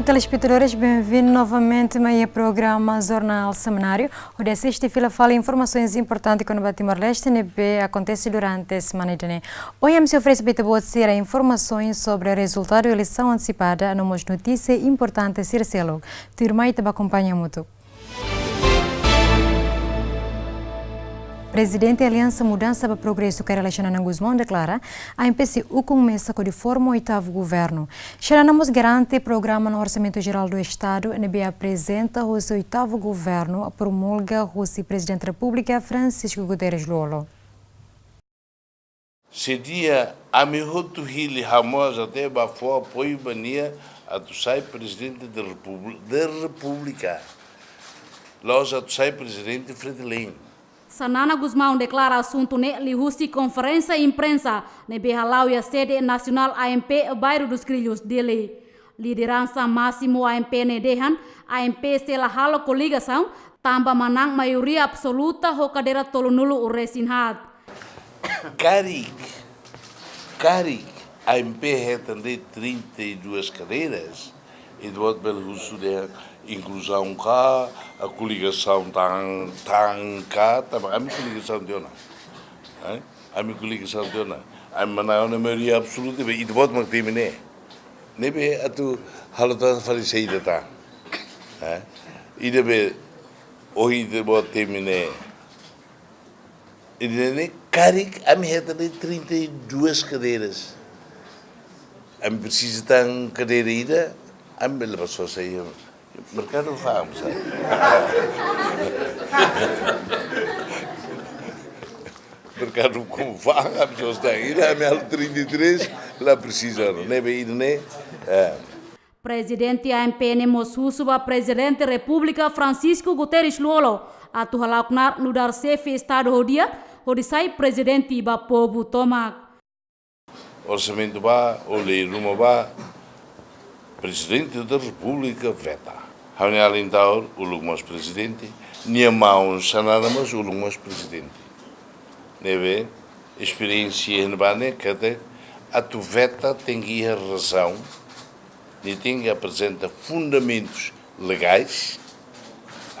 telespectadores, bem-vindos novamente ao programa Jornal Semanário, onde a sexta-feira fala informações importantes que no Timor-Leste acontece durante a semana. Hoje me oferece para informações sobre o resultado da eleição antecipada, numa notícia importante ser selo. Turma te acompanha muito. Presidente da Aliança Mudança para Progresso, Carla Xanana Guzmão, declara a MPCU começa com de forma o oitavo governo. Xanana garante o programa no Orçamento Geral do Estado e apresenta o seu oitavo governo, promulga o Presidente da República, Francisco Guterres Lolo. Se dia a mihotu hili hamos até bafo apoio bania a tu sai Presidente da República. Los a tu sai Presidente Fretilin. Sanana Guzmão declara assunto ne lihusi conferência imprensa ne behalau a sede nacional AMP bairro dos Grilhos dele. Liderança máximo AMP ne dehan, AMP stela halo coligação, tamba manang maioria absoluta ho cadeira tolonulu o resinhat. Carig, AMP retende 32 cadeiras e do outro belo russo de inclusão cá, a coligação cá, também a minha coligação de ona, a minha coligação de ona, a minha maioria absoluta e do outro mas tem nebe a tu halatan farisei tá, e deve hoje de outro tem e de carig a minha retende 32 cadeiras, a minha precisa ter cadeira ida, a minha leva só sair mercado fam, sabe? Mercado com fam, a pessoa está aí, a minha 33, lá precisa, né? Bem, né? Presidente AMP Nemos Suba, Presidente da República Francisco Guterres Lolo, a tu halaknar no dar sefe Estado rodia, onde sai Presidente ba povo toma. Orçamento ba, ou lei rumo ba, Presidente da República veta. Havia alentaur o lugmos presidente, niamau sanaramas o lugmos presidente. Neve experiência em bane que a tu veta tem que ir razão, e tem que apresentar fundamentos legais,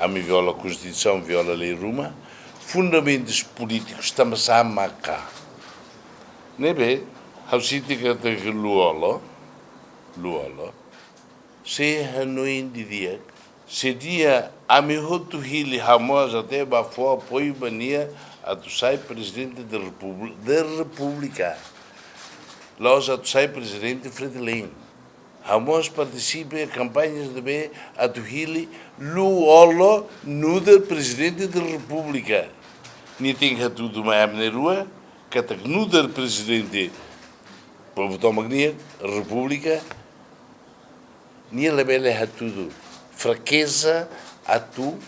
a me viola a Constituição, viola a lei Roma, fundamentos políticos também a maca. Neve a sítio que luolo se hanuin di dia se dia a mihotu hili hamos até bafo apoio bania a tu sai Presidente da República. Los a tu sai Presidente Fretilin. Hamos participa em campanhas de bem a tu hili luolo nuda Presidente da República. Ni tem que tudo mais na rua que tá nuda Presidente para botar magnia República. Nia lebele ha tudo fraqueza a tu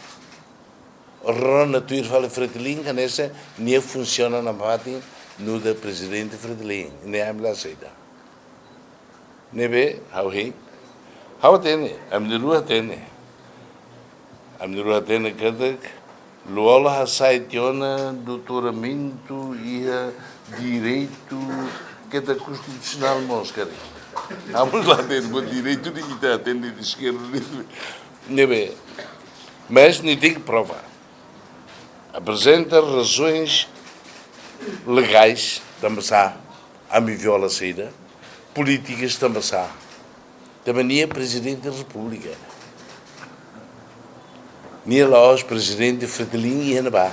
rona tu ir fala Fretilin canessa nia funciona na parte no da Presidente Fretilin ne amla saída nebe how tene amniru tene cada luola ha saitiona doutoramento e direito que da constitucional moscari. Vamos lá dentro, o direito de estar atendendo de esquerda. Mas nem tem que provar. Apresenta razões legais, também a me viola saída, políticas também também é Presidente da República. Nem lá os Presidente Fretilin e Anabá.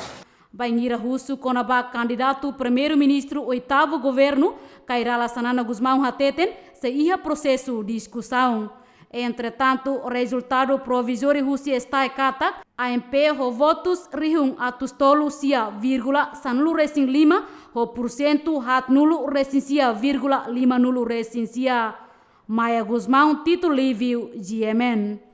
Banhira Russo, Conabá, candidato primeiro-ministro, oitavo governo, Kairala Sanana Guzmão Hateten, se ia processo de discussão. Entretanto, o resultado provisório Rússia está ekata, a MP ho votos rihung atus tolu sia vírgula sanulu resin lima, ho porcento hat nulu resin sia vírgula lima nulu resin sia. Maya Guzmão, título livre, GMN.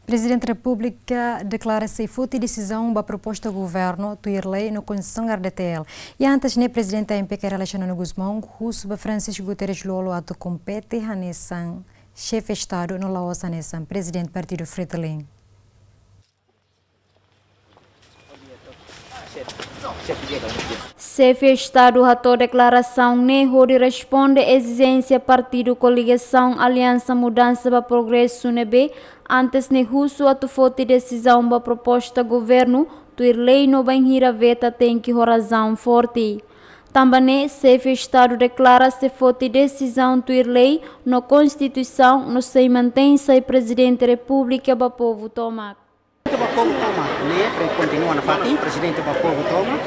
Presidente da República declara-se efeito decisão da proposta do governo lei no Constituição RDTL. E antes, o presidente da MP, Carla Xanana Guzmão, Russo Francisco Guterres Lolo, a compete Hanessan, chefe de Estado no Laos Hanessan, presidente do Partido Fretilin. Chefe de Estado ratou declaração onde responde exigência partido coligação Aliança Mudança para Progresso NB antes de russo a fote decisão para proposta governo tuir lei no banhira veta tem que razão forte. Também chefe de Estado declara se fote decisão tuir lei no Constituição no se mantém se presidente da República para povo tomar. O povo toma, né? Continua na fatin, presidente do povo toma.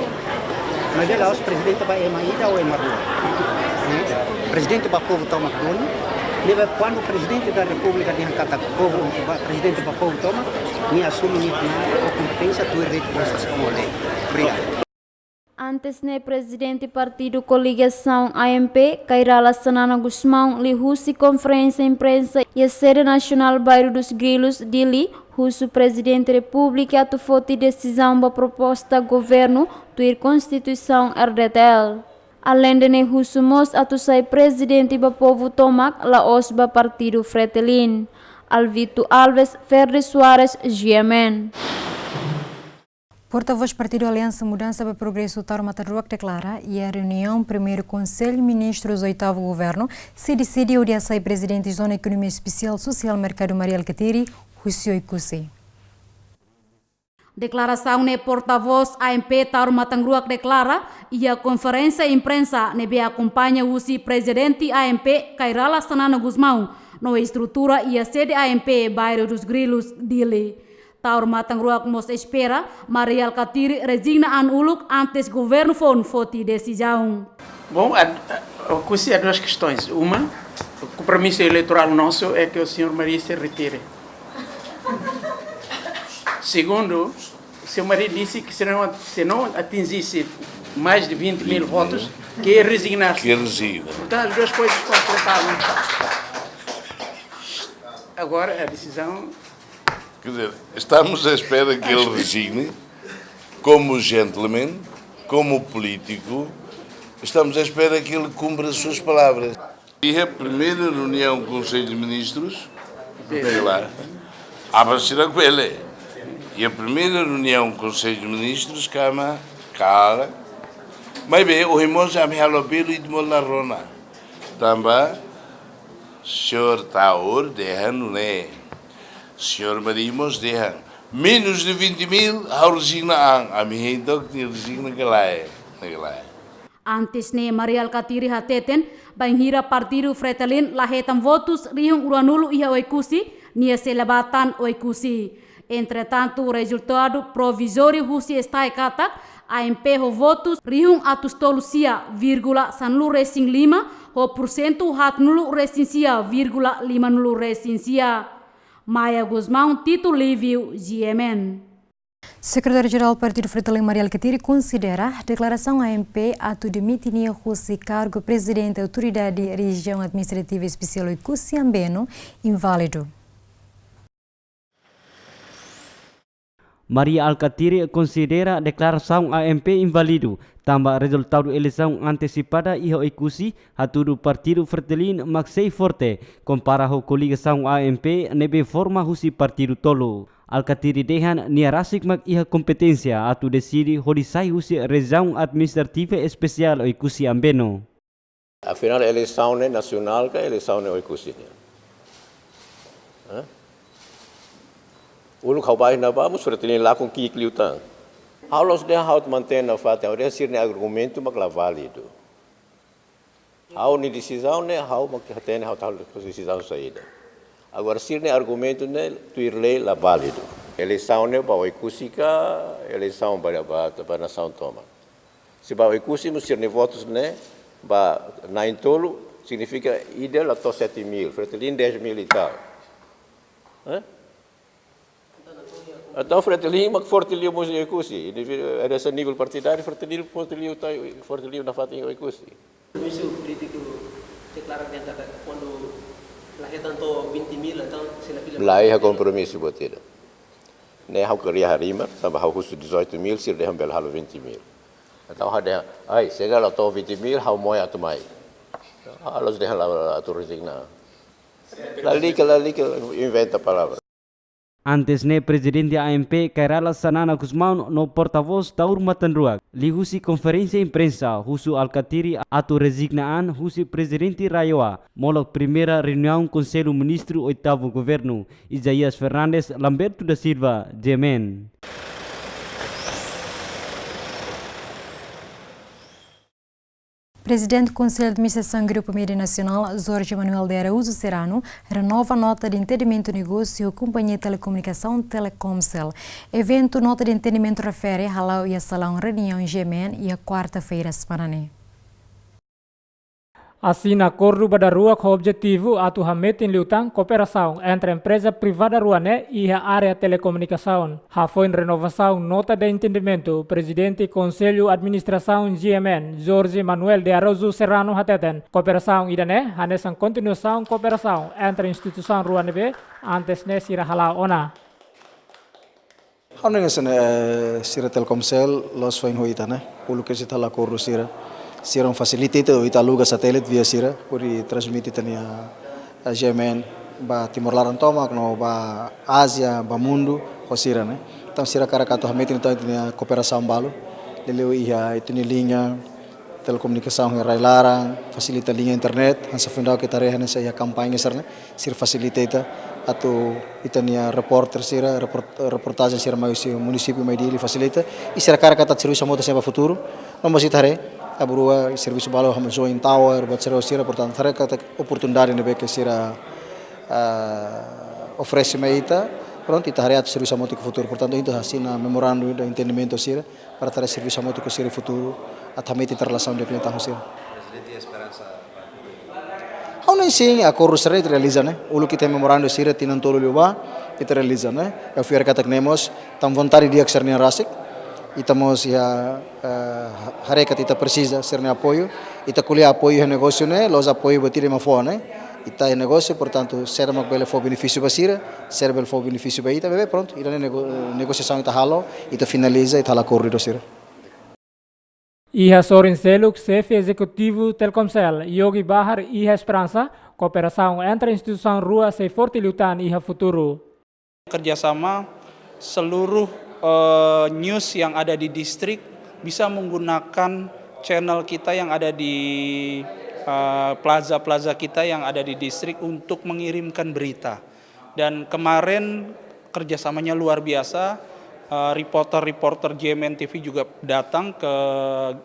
Mas ela os presidente vai emaída ou emarua. Presidente do povo toma doni. Quando o presidente da República de Ancata povo, presidente do povo toma, nem assume nem a competência do resto como lei. Obrigado. Antes ne presidente partido coligação AMP, Cairala Sanana Guzmão, li Russi conferência imprensa e a sede nacional bairro dos Grilos, Dili, Russo presidente da República, tu fote decisão da proposta governo do Constituição RDTL. Além de ne Russo mos atu sai presidente do povo tomac, la osba partido Fretelin. Alvito Alves, Ferre Soares, GMN. Porta-voz Partido Aliança Mudança para Progresso Taro Mataruac declara e a reunião primeiro Conselho de Ministros 8º Governo se decidiu de sair presidente da Zona Economia Especial Social Mercado Maria Alcatiri, Rússio Ikusi. Declaração ne porta-voz AMP Taro Matangruak declara e a conferência imprensa nebe acompanha o presidente AMP Cairala Sanana Guzmão na estrutura e a sede AMP bairro dos Grilos, Dili. Taur Matangruak mos espera, Maria Alcatiri resigna an uluk antes governo fote decisão. Bom, há duas questões. Uma, o compromisso eleitoral nosso é que o senhor Maria se retire. Segundo, o senhor Maria disse que se não atingisse mais de 20 mil votos, que ia resignar-se. Que resigna. Então, as duas coisas completavam. Agora, a decisão... Quer dizer, estamos à espera que ele resigne, como gentleman, como político, estamos à espera que ele cumpra as suas palavras. E a primeira reunião do Conselho de Ministros, veja lá, aparecerá com ele. E a primeira reunião do Conselho de Ministros, cala, mas bem, o irmão já me falou pelo e de Molarona. Também, o senhor está ordenando, né? Senhor Maria mos deixa menos de 20 mil ao resignar a minha então que resigna que lá é. Antes ne Maria Alcatiri hateten banhira partido Fretelin lahetam votos rihung uranulu iha oikusi nia selebatan oikusi. Entretanto o resultado provisório Russi está katak AMP ho votos rihung atustolu sia vírgula sanlu racing 5 ho porcento hatnulu racing sia vírgula 5 racing sia. Maya Guzmão, Tito Lívio, GMN. Secretário-Geral do Partido Fretelin Maria Alcatiri considera a declaração AMP ato de demitir Russi cargo presidente da Autoridade Região Administrativa Especial Ikusi Ambeno inválido. Maria Alcatiri considera a declaração AMP inválido, também resultado eleição antecipada e o ikusi hatu do Partido Fretelin Maxei Forte, compara a coligação AMP nebe forma husi partido tolo. Alcatiri dehan niarasik mag iha kompetensya atu decidi hodisai husi região administrativa especial o ikusi Ambeno. Afinal, a eleição é nacional, que a eleição é o ikusi. O local vai na vamos Fretelin lá com que cliutan. Aulos de how manter na fata, o resir ne argumento mag válido. How ni decisão ne how mag tem how tal decisão saída. Agora sir ne argumento ne tuir lei la válido. Eleição ne ba oicusika, eleição para nação toma. Se ba oicusi sir ne votos ne ba na intolo significa ideal ato 7.000, Fretelin 10.000 e tal. Então, Fretelin, mas Fortelio mos ikusi. Ada esse nível partidário, Fortelio na fato ikusi. O comício político declara que quando lá é tanto 20.000, então se na fila. Lá é compromisso botida. Ne hau queria harima, também hau custo 18.000, se derram bel halo 20.000. Então ada, ai, chega lá to 20.000, hau moia atumai. Halos derram lá tu resignar. La liga inventa palavra. Antes ne presidente AMP Kairala Sanana Gusmão no porta-voz da Urmatandruak. Lihusi conferência imprensa husu Alcatiri atu resignaan husi presidente Raioa. Molok primeira reunião Conselho Ministro Oitavo Governo. Isaías Fernandes Lamberto da Silva, Jemen. Presidente do Conselho de Administração Grupo Mídia Nacional, Jorge Manuel de Araújo Serrano, renova a nota de entendimento de negócio com a Companhia de Telecomunicação Telecomcel. Evento nota de entendimento refere a Halau e a Salão Reunião em Jemen e a quarta-feira semanal. Assina acordo pada rua com o objetivo atu hametin liutang cooperação entre a empresa privada ruane e a área telecomunicação. Foi em renovação nota de entendimento presidente Conselho Administração GMN Jorge Manuel de Araújo Serrano hateten. Cooperação idane hanesan continuação cooperação entre a instituição ruane be antes ne sira hala ona. Hanya sira Telkomsel los fain hoita né, pulu que se tá lá corro sira um facilitita o italuga satélite via sira por transmitir tania a GMN ba Timor Larantoma no ba Ásia ba mundo o sira né. Então sira cara kato hamete então tania cooperação balo leleu ia itini linha telecomunicação em Railarang facilita linha internet hansa fundau que tarefa nessa ia campanha sira sira facilita atau itania reporter sira reportagem sira mais município mais dele facilita e sira cara kata serviço moto sempre futuro não mas itare a berua serviço balo ham join tower buat sira portanto sira kata oportunidade nebe que sira oferece meita pronto itare atau serviço moto que futuro portanto itu assina memorando de entendimento sira para ter serviço moto que sira futuro atamete interrelação de cliente sira presidente esperança não sim a corrupção realiza né o que tem memorando sira tinan tolo luba itu realiza né eu fui kata nemos tam vontade de aksarnya rasik estamos ya hareka kita precisa serna apoio ita kuliah apoio negócio né los apoio batir ma fo né ita negócio portanto será uma bela for benefício basira será bela for benefício baita bebe pronto ita negociação ita halo ita finaliza ita la corrido sira. Iha Sorin Seluk, chefe executivo Telkomsel, Yogi Bahar, Iha Esperança, cooperação entre a instituição Rua se fortilutan Iha Futuro. Kerjasama seluruh news yang ada di distrik bisa menggunakan channel kita yang ada di plaza-plaza kita yang ada di distrik untuk mengirimkan berita. Dan kemarin kerjasamanya luar biasa. Reporter GMN TV juga datang ke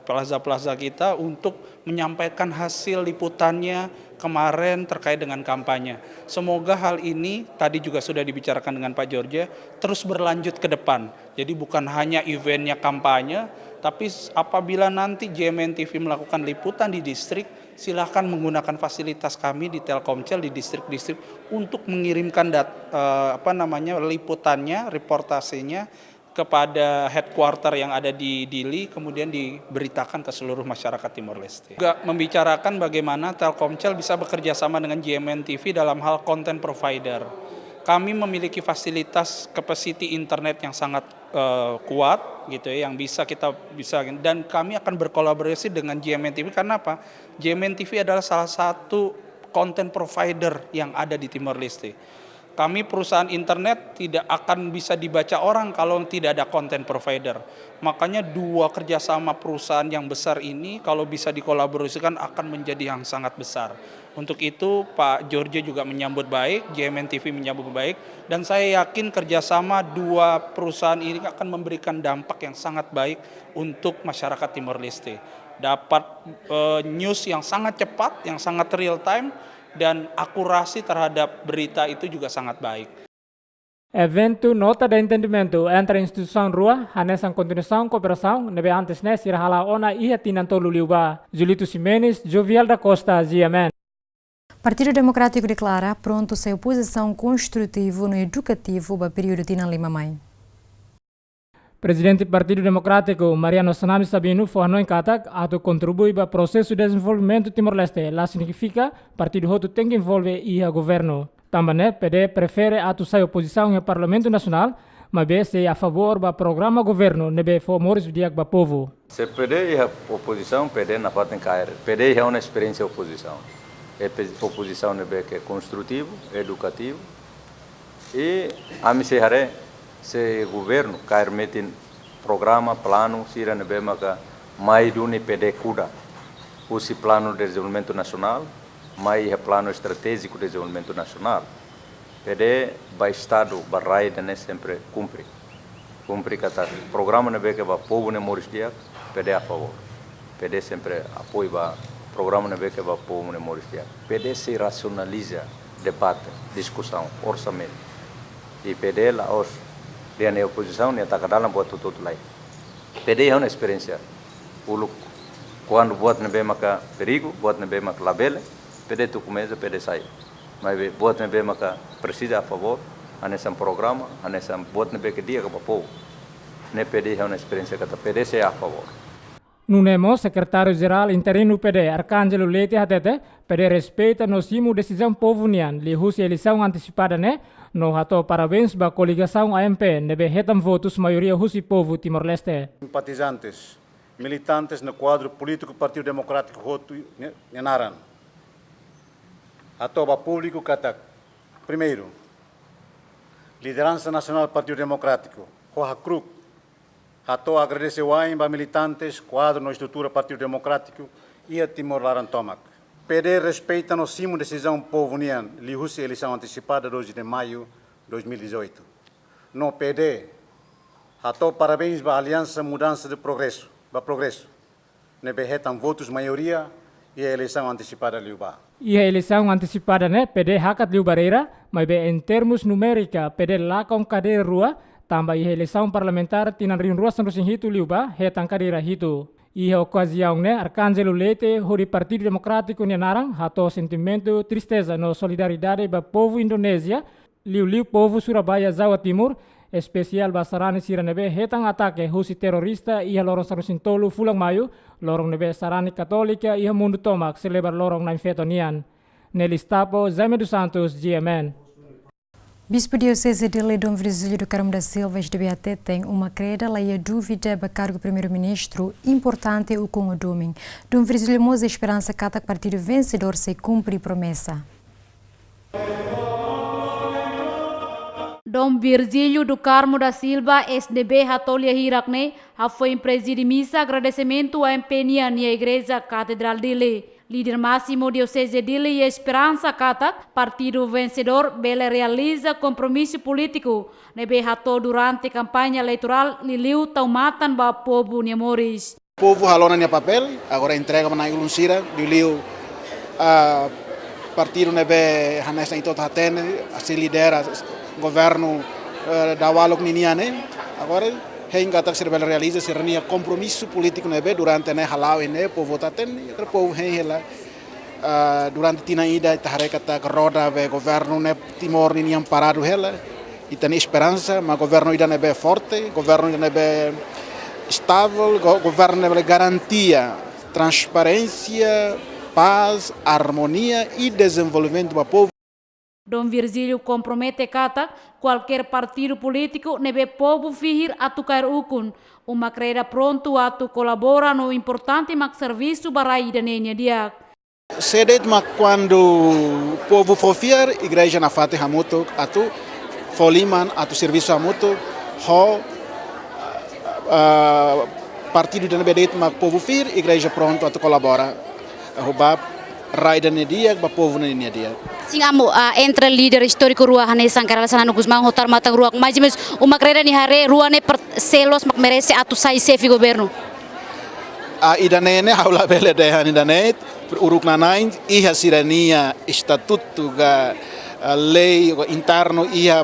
plaza-plaza kita untuk menyampaikan hasil liputannya kemarin terkait dengan kampanye. Semoga hal ini tadi juga sudah dibicarakan dengan Pak Jorge terus berlanjut ke depan. Jadi bukan hanya eventnya kampanye, tapi apabila nanti GMN TV melakukan liputan di distrik, silahkan menggunakan fasilitas kami di Telkomsel di distrik-distrik untuk mengirimkan liputannya, reportasenya kepada headquarter yang ada di Dili, kemudian diberitakan ke seluruh masyarakat Timor Leste. Juga membicarakan bagaimana Telkomsel bisa bekerja sama dengan GMN TV dalam hal content provider. Kami memiliki fasilitas capacity internet yang sangat kuat, gitu ya, yang bisa dan kami akan berkolaborasi dengan GMN TV karena apa? GMN TV adalah salah satu content provider yang ada di Timor Leste. Kami perusahaan internet tidak akan bisa dibaca orang kalau tidak ada content provider. Makanya dua kerjasama perusahaan yang besar ini kalau bisa dikolaborasikan akan menjadi yang sangat besar. Untuk itu Pak Jorge juga menyambut baik, GMN TV menyambut baik, dan saya yakin kerjasama dua perusahaan ini akan memberikan dampak yang sangat baik untuk masyarakat Timor Leste. Dapat news yang sangat cepat, yang sangat real time, dan akurasi terhadap berita itu juga sangat baik. Evento nota de entendimento entre a instituição Rua, hanesan continuação cooperação, nebe antes ne sirahala ona iha tinantolu liuba. Julito Ximenes, Jovial da Costa, GMN. Partido Democrático declara pronto sua oposição construtiva no educativo para o período de 5 Mai. Presidente do Partido Democrático, Mariano Sanami Sabino, fornou em Katak, ato contribui para o processo de desenvolvimento Timor-Leste. Lá significa, partido Hoto tem que envolver o governo. Também, PD prefere ato sair oposição no Parlamento Nacional, mas se a favor do programa governo, nebe fomores diag ba povo. Se PD é oposição, PD na parte cair. PD é uma experiência oposição. É oposição nebe que é construtivo, educativo, E a me se governo cair metin programa, plano, sira nebe maka mai duni PD kuda. Usi plano de desenvolvimento nacional, mai é plano estratégico de desenvolvimento nacional. PD vai Estado, barrai dane sempre cumpre. Cumpre kata programa nebe que va povo ne Moris Diak, PD a favor. PD sempre apoia ba programa nebe que va povo ne Moris Diak. PD se racionaliza debate, discussão, orçamento. E PD lá os dia na oposição nem está cada buat tudo lain. PD é uma experiência. Ulu quando buat nebe maka perigo, buat nebe maka labele, PD tu começa, PD sai. Mas buat nebe maka precisa a favor, anessa programa, anessa buat nebe que dia que povo. Ne PD é uma experiência que PD se a favor. Nunemo, secretário-geral interino PD, Arcângelo Leite Hatete, PD respeita no simo decisão povo nian, li husi eleição antecipada né, no hato parabéns ba coligação AMP, nebe retam votos maioria husi povo Timor-Leste. Simpatizantes, militantes no quadro político Partido Democrático Roto Nhanaran. Hato ba público katak. Primeiro, liderança nacional Partido Democrático, Roja Kruk. Hato agradeceu a militantes, quadro na estrutura Partido Democrático e a Timor-Laran Tomac. PD respeita no cimo decisão povo nian, li husi eleição antecipada 12 de maio de 2018. No PD, hato parabéns ba Aliança Mudança de Progresso, nebe retam votos maioria e a eleição antecipada liuba. E a eleição antecipada né, PD hakat liubareira, mas em termos numérica, PD lakong cadeira rua, tambah ia eleição parlamentar tinan rin ruas sanrusin hitu liuba hetang kadira hitu. Ia ocasião né Arcângelo Leite hori Partido Democrático Nhanaran hato sentimento tristeza no solidariedade ba povo Indonésia liu povo Surabaya Jawa Timur especial ba sarani siranebe hetang atake husi terorista ia lorong sanrusin tolu fulang mayu lorong nebe sarani katolika ia mundu tomak selebar lorong naim fetonian. Nelly Stapo, Zeme dos Santos, GMN. Bispo Diocese de Dom Virgílio do Carmo da Silva de Beaté tem uma creda lá e a dúvida para cargo primeiro-ministro importante o com o domingo. Dom Virgílio Moza esperança que o partido vencedor se cumpre promessa. Dom Virgílio do Carmo da Silva, SDB Ratolia Hirakne, foi preside missa agradecimento à empenha na Igreja Catedral dele. Líder máximo Diocese dele e Esperança Katak, partido vencedor, bele realiza compromisso político. Nebe rato durante campanha eleitoral, liliu taumatan ba povo Niamoris. O povo halona nia papel, agora entrega na Ilunsira, liliu partido nebe hanesa itot hatene, assim lidera governo da walok niniane, agora hingga tak serbel realiza sernia compromisso político nebe durante ne halau ne povo taten o povo hela durante tina ida tahareka tak roda be governo ne Timor ni yang parado hela itani esperança ma governo ida nebe forte governo ida nebe estável governo nebe garantia transparência paz harmonia e desenvolvimento do povo. Dom Virgílio compromete kata qualquer partido político nebe povo fihir atu kair ukun, uma creira pronto atu colabora no importante mak serviço barai danenya dia. Sedet mak quando o povo for fiar, igreja na fate hamuto atu foliman atu serviço hamuto ho partido da nebedet mak povo fir, igreja pronto atu colabora. Hubab raida ne dia, ba povo ne dia. Singamo entre líder histórico rua hane Sangkarala Sanano Gusmão hotar matang rua mas uma creira ni hare rua ne selos mak merece atu sai sefi governo. Idanene haula bele de hanidanet uruk nanain iha sirania estatuto ga lei interno iha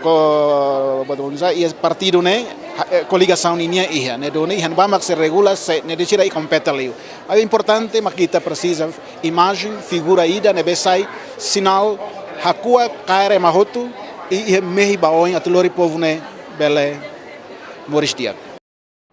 ko badonza ia partido ne coligação ninia iha ne done ihan ba mak se regula se ne decida i competaliu. É importante mak kita precisa imagem figura ida ne besai sinal hakua kaire mahotu e mehi baoin atulori povo ne bele Moris Diak.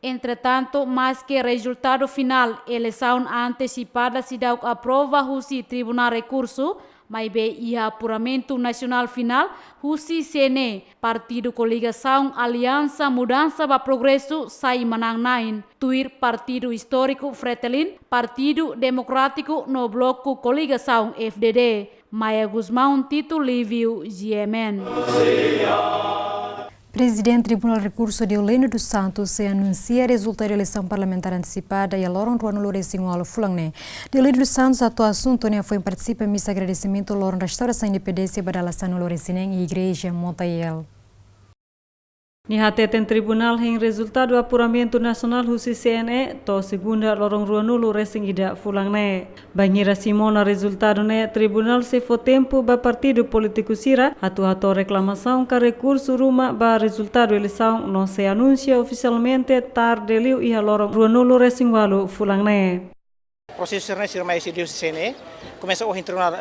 Entretanto, mais que resultado final, eleição antecipada se dá aprova o Tribunal Recurso, Mai be iha apuramento nacional final, husi sene, Partido Coligação Aliança Mudança para Progresso sai manang nain, tuir Partido Histórico Fretilin, Partido Democrático no Bloco Coligação FDD. Maya Guzmão, Tito Livio, GMN. Presidente do Tribunal de Recurso de Eulênio dos Santos se anuncia resultado da eleição parlamentar antecipada e a Loron Ruano Lourenço Fulangne. De Eulênio dos Santos, a tua assunto foi participa em missa agradecimento Loron restauração independência para a Sano Lourenço e Igreja Montaiel. Nihateten tribunal em resultado do apuramento nacional husi CNE to segunda lorong ruanulu resing ida fulangne. Banhira Simona resultado ne tribunal se for tempo ba partido político sira atu reclamação ka recurso ruma ba resultado eleição não se anuncia oficialmente tarde liu iha lorong ruanulu resing walu fulangne. Processo sirne mais de CNE começa o tribunal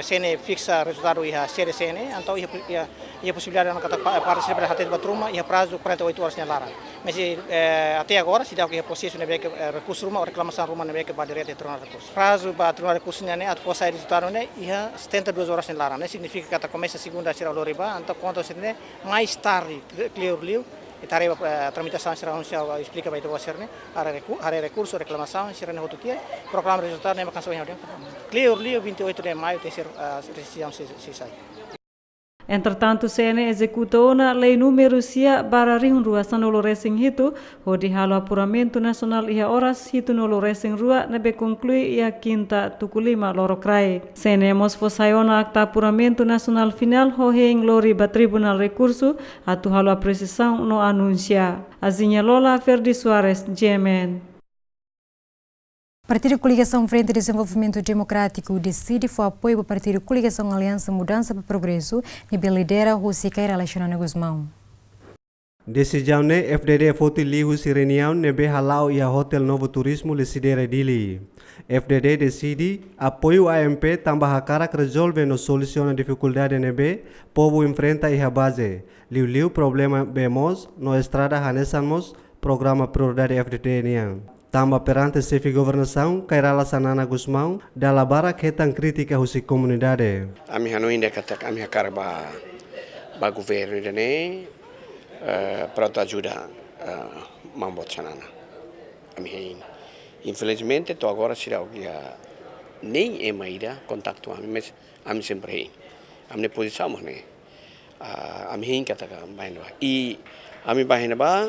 CNE fixa resultado iha CNE então ia possibilidade de kata participar da hatet batruma ia prazo 48 horas nelara. Mas até agora se dá que processo ne que recurso ruma ou reclamação ruma ne que vai direto tribunal recurso. Prazo ba tribunal recurso ne após sair resultado ne ia 72 horas nelara. Ne significa kata começa segunda será loriba então quanto se ne mais tarde clear liu e tarefa tramitação será anunciada explica vai ter ser né a recurso reclamação será no outro dia proclama resultado nem canção em clear liu 28 de maio tem ser decisão se sai. Entretanto, CNE executou na lei número sia para rihunrua sanolo resing hitu, hodi halo apuramento nacional ia horas hitu nolo resing rua nebe conclui ia quinta tukulima loro krai. CNE mos fosaiona akta apuramento nacional final hoheng lori ba tribunal recurso atu halo a precisão no anuncia. Azinha Lola Ferdi Soares, GMN. Partido Coligação Frente de Desenvolvimento Democrático decide for apoio para o Partido Coligação Aliança Mudança para Progresso e lidera Rússia Caira Alexandre Guzmão. Decisão ne FDD foti lihu si reunião nebe halau ia Hotel Novo Turismo Lesidera Dili. FDD decide apoio AMP tambah hakara resolve no soluciona dificuldade nebe povo enfrenta ia base. Liu problema bemos no estrada hanesamos programa prioridade FDD niang. Tamba perante chefe governação, Cairala Sanana Guzmão, da labara ketan crítica husi comunidade. Ami hanu inda kata kami hakar ba governo dene para ajuda mambot sanana. Ami hein. Infelizmente to agora será o que nem é maida contacto mas ami sempre hein. Ami posição né. Ami hein kata baina ba. E ami baina ba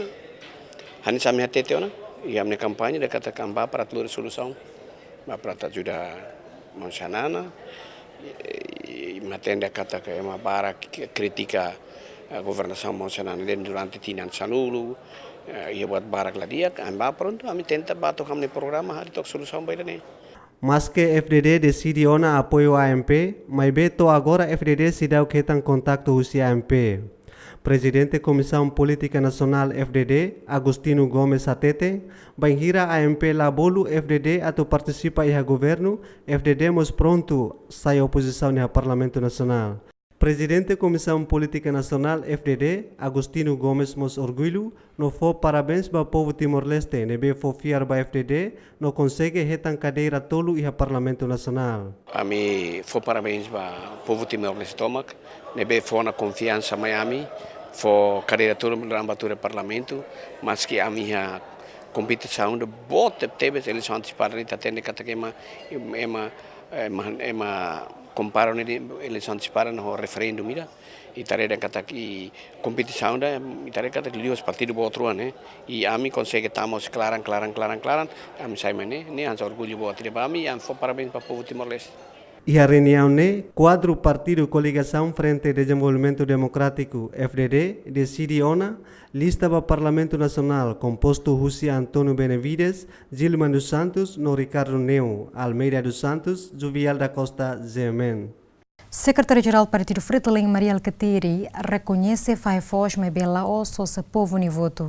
hanis ami hatete ona. E a minha campanha de katakan ba para telur solução, ba para ajuda monsanana, e matenda katakan ema bara kritika a governação monsanana durante tinan sanulu, e buat barak ladia, amba pronto, ami tenta bato kami programa hari tok solução baida ne. Mas que FDD decide ona apoio AMP, mas beto agora FDD se dá o que tan contacto com AMP. Presidente Comissão Política Nacional FDD, Agostino Gomes Atete, banhira AMP Labolo FDD atau participa iha governo, FDD mos pronto sai oposição no Parlamento Nacional. Presidente Comissão Política Nacional FDD, Agostino Gomes mos orgulho, no for parabéns para o povo Timor-Leste, nebe for fiar para FDD, no consegue retan cadeira tolo iha Parlamento Nacional. Ami for parabéns para o povo Timor-Leste tomak, nebe for na confiança Miami, for cadeira tolo no ambatura Parlamento, mas que a minha competição de bote teve eleição antecipada nita tende katakema ema comparo ne eleição antecipada no referendum mira e tare dan kata ki competição da e tare kata que os partidos outro né e a mim consegue estamos claran a mim sai mane ne ansa orgulho boa tri para mim for parabéns para o povo Timor-Leste. E a reunião ne quadro Partido Coligação Frente de Desenvolvimento Democrático FDD decide ona lista para Parlamento Nacional composto José Antônio Benavides, Gilman dos Santos, no Ricardo Neu, Almeida dos Santos, Juvial da Costa Zemen. Secretário-Geral do Partido Fretilin, Maria Alcatiri, reconhece faz foz me bela osso se povo ni voto.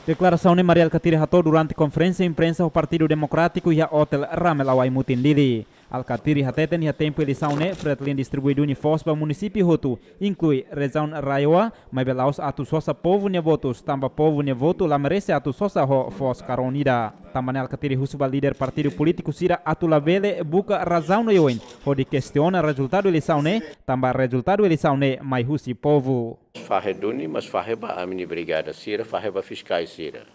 Declaração de Maria Alcatiri Hato durante conferência de imprensa do Partido Democrático e a Hotel Ramel Awai Mutindiri. Alcatiri hateten ia tempo eleição ne fretlin distribuído ni fos para município Hotu, inclui região Raioa, mas belaus atu sosa povo ne votos, tamba povo ne voto la merece atu sosa ho fos caronida. Também Alcatiri husuba líder partido político sira atu labele buka razão no yoin, hodi questiona resultado eleição ne, tamba resultado eleição ne mai husi povo. Faheduni mas faheba a mini brigada sira faheba fiscais sira.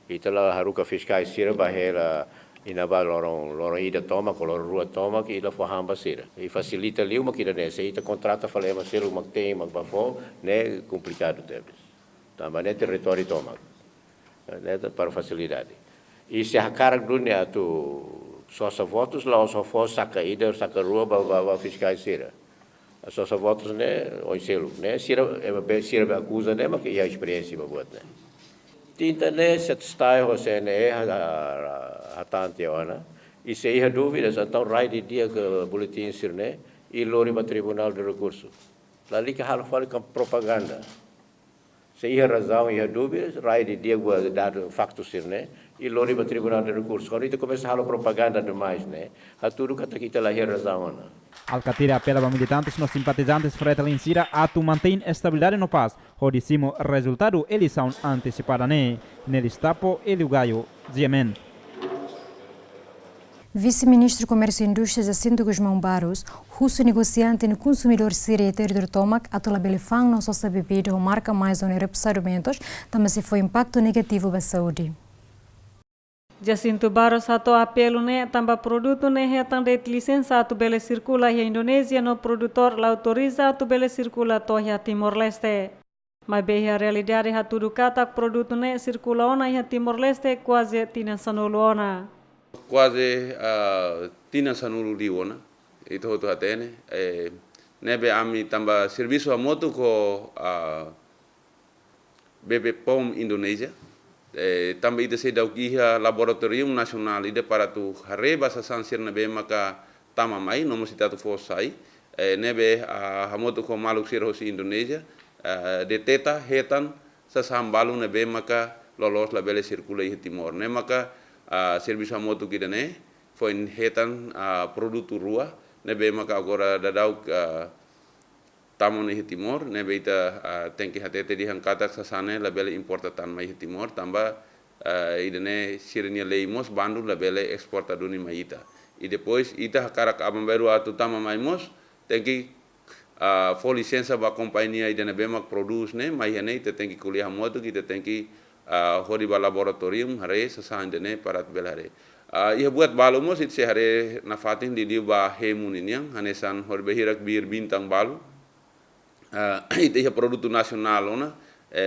Itala haruka fiscais sira bahela inaba lorong ida toma kalau rua toma que ila fahamba sira. E facilita liu makira nessa ita contrata falema sira makte makbafo ne complicado tebes. Também território toma. Né para facilidade. E se a cara dunia tu só votos lá só for saca ida saca rua ba fiscais sira. Só votos né o selo né sira acusa né mas que a experiência buat né. Tinta né set style você né hatante ona e se ia dúvidas então de dia que boletim sir né e lori para tribunal de recurso. Lali que hal fala com propaganda. Se ia razão ia dúvidas de dia gua dado facto sir né e lori para tribunal de recurso. Quando itu começa a propaganda demais né. Haturu kata kita lah ia razão ona. Alcatiri apela para militantes no simpatizantes fretlin sira atu mantém estabilidade no paz. Hodissimo resultado eleição antecipada ne. Nelistapo Eliugaio, Ziemen. Vice-ministro do Comércio e Indústria Jacinto Guzmão Barros, russo negociante no consumidor síria e território Tomac, Atula Belefang não só se bebida ou marca mais onera argumentos, também se foi impacto negativo para a saúde. Jacinto Barros ato apelo ne tamba produto ne hetan de licença atu bele circula hi Indonésia no produtor la autoriza atu bele circula to hi Timor-Leste. Mas bem a realidade hatu do katak produto ne circula ona hi Timor-Leste quase tina sanulu ona. Quase tina sanulu di ona. Itu hotu hatene. Nebe ami tamba serviço a moto ko BPOM Indonesia. Também ida se dau kiha laboratorium nasional ida para tu hareba sa sansir nebe maka tamamai nomo sitatu fosai nebe hamoto ko maluk sir hosi Indonesia de teta hetan sa sambalu nebe maka lolos la bele circula i Timor ne maka serviço hamoto kida ne foi hetan produto rua nebe maka agora dadau Tamon i Timor, nebe ita tengki hatete di hangkatak sasane la bele importatan mai Timor, tamba idene sirnya leimos bandu la bele exportaduni mai ita. E depois ita hakarak abamberu atu tama mai mos, tengki for licença ba companhia idene bemak produce ne, mai hane ita tengki kuliah moto kita tengki hori ba laboratorium hare sasan dene parat bel hare. Ia buat balu mos it se hare nafatin di dia ba hemun iniang hanesan hor behirak bir bintang balu. Itu ia produto nasional ona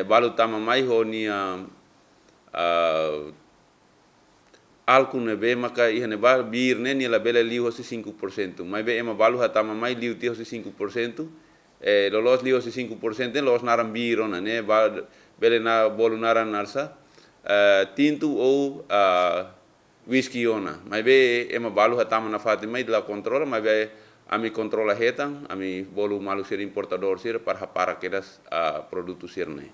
balu tama mai ho ni alku nebe maka ia ne ba bir ne ni la bele liu hosi 5%, mai be ema balu hatama mai liu ti hosi 5%, lolos liu hosi 5% los naran bir ona ne ba bele na bolu naran narsa tintu ou whisky ona, mai be ema balu hatama na fati mai la controla mai be ami controla hetan, ami bolu malu ser importador sir para quedas produto sirne.